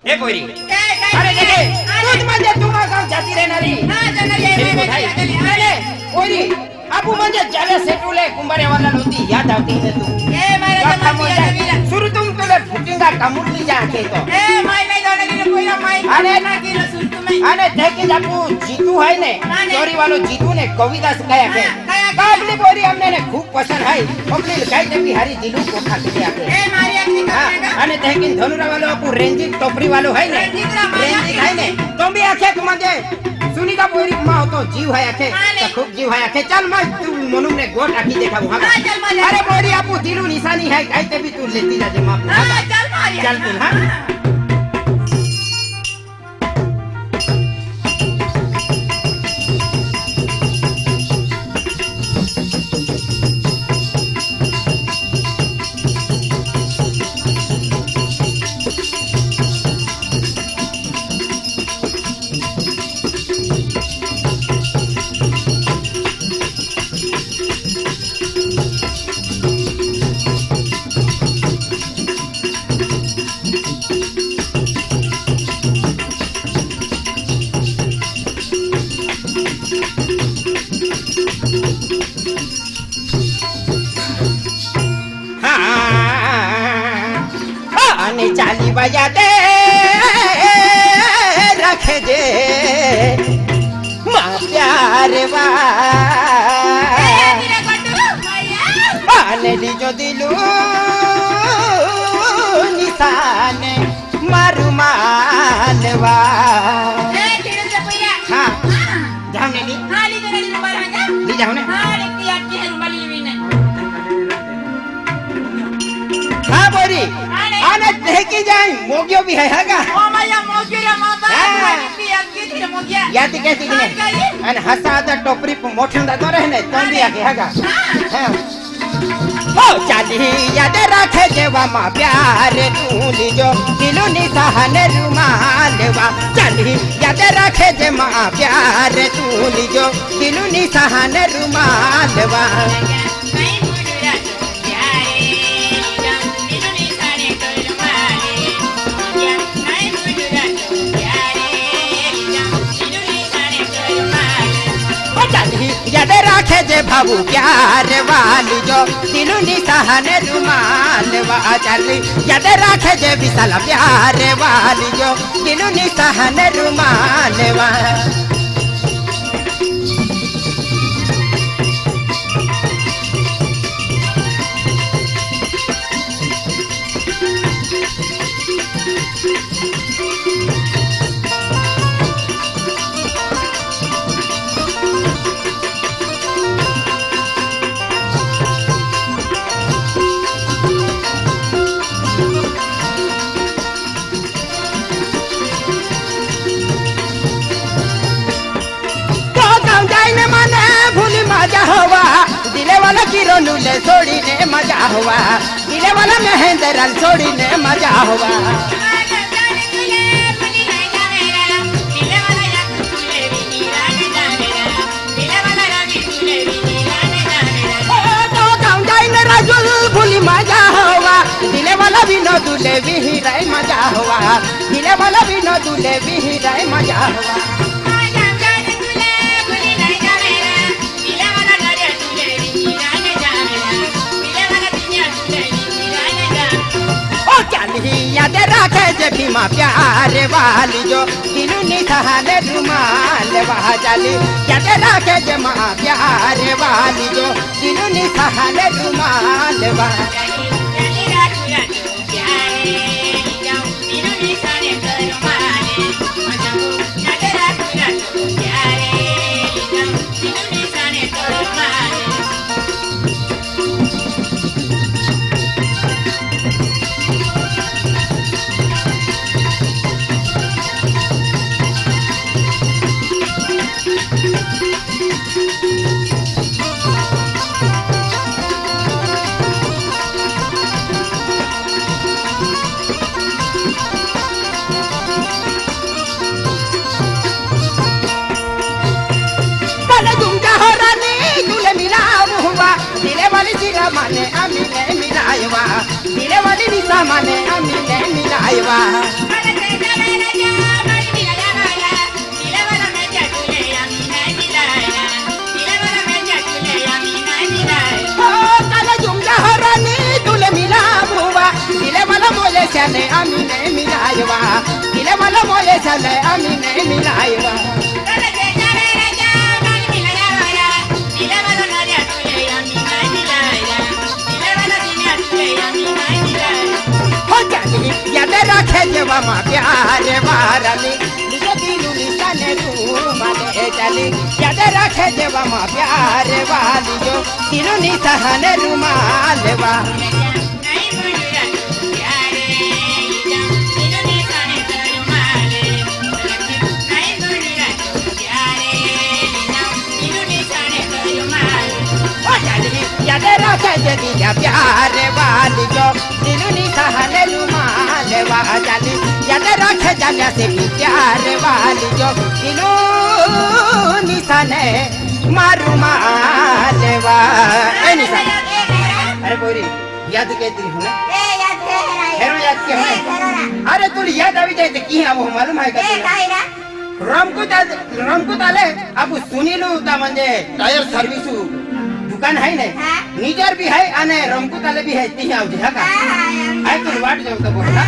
हे पोरी अरे देखे तूच म्हणजे तू गाव जाती रहणारी अरे पोरी आपू म्हणजे ज्याला सेटुले कुंभारेवाला होती याद आवती है तू ए मारे सुरू तुम तुले फुटिंगा कामुटली जाके तो ए माय नाही दोनगिरी कोइला माय अरे ना केलं सुन तुम्ही अरे देखे जापू जीतू है ने चोरी वालो जीतू ने कविता सिखाया के काबली पोरी हमने ने खूब पसंद है अपनी गाय देवी हरी दिलू को खा के आके ए मारी अगली का अने देखे धनुरा वालो आपू रेंजित टोपरी वालो है ने रेंजित है ने तुम भी आखे के मजे सुनीता पोरी मां तो जीव है आखे तो खूब जीव है आखे चल मैं तू मनु ने गोट आखी देखा वहां अरे पोरी आपू दिलू निशानी है गाय देवी तू लेती जा जे मां चल मारी चल तू हां चाली बजा दे रख जे माँ प्यार वाने जो दिलू निशान मारू मानवा हाँ जाओ ने ली जाओ ने हाँ बोरी आने देखी जाए मोगियो भी है का ओ मैया मोगिया माता की मोगिया याद कैसी ने अन हसा द टोपरी पे मोठंदा तो रहने तो भी आके हैगा हां ओ चाली याद रखे जेवा मां प्यार तू लीजो दिलो निशान रुमालवा चाली याद रखे जे मां प्यार तू लीजो दिलो निशान रुमालवा याद रखे जे बाबू प्यार वाली जो दिलू निशान रुमाल वा चली याद रखे जे विशाल प्यार वाली जो दिलू निशान रुमाल वा दिले वाला किरोनू ले छोड़ी ने मजा हुआ दिले वाला महेंद्र छोड़ी ने मजा हुआ राजुल भूली मजा हुआ दिले वाला भी न दूल्हे भी ही मजा हुआ दिले वाला भी न दूल्हे भी ही मजा हुआ याद रखे जे भीमा प्यार वाली जो दिलू निशान रुमाल वहा चली याद रखे जे माँ प्यार वाली जो दिलू निशान रुमाल वहा माने अमीने मिलायवा दिले वाली निशा माने अमीने मिलायवा मिलायवा तिला मला मोले झालंय आम्ही नाही मिलायवा हो जानी याद रखे जेवा माँ प्यार वारानी निजो दिलू निशाने रूमाले चली याद रखे जेवा माँ प्यार वाली जो दिलू निशाने रूमाले वा याद रखे दिया प्यार वाली जो दिलू निशाने रूमाले वा चली याद रखे जाने से भी प्यार वाली जो दिलू निशाने मारू माले वा ए निशाने अरे बोरी याद के दी हूं हेरो याद के हूं अरे तू याद आवी जाए तो की वो मालूम है का रमकुत आले अब सुनीलू ता म्हणजे टायर सर्व्हिस दुकान आहे नाही निजर भी है आणि रमकुत आले भी है ती आवजे हा का आहे तू वाट जाऊ तो बोला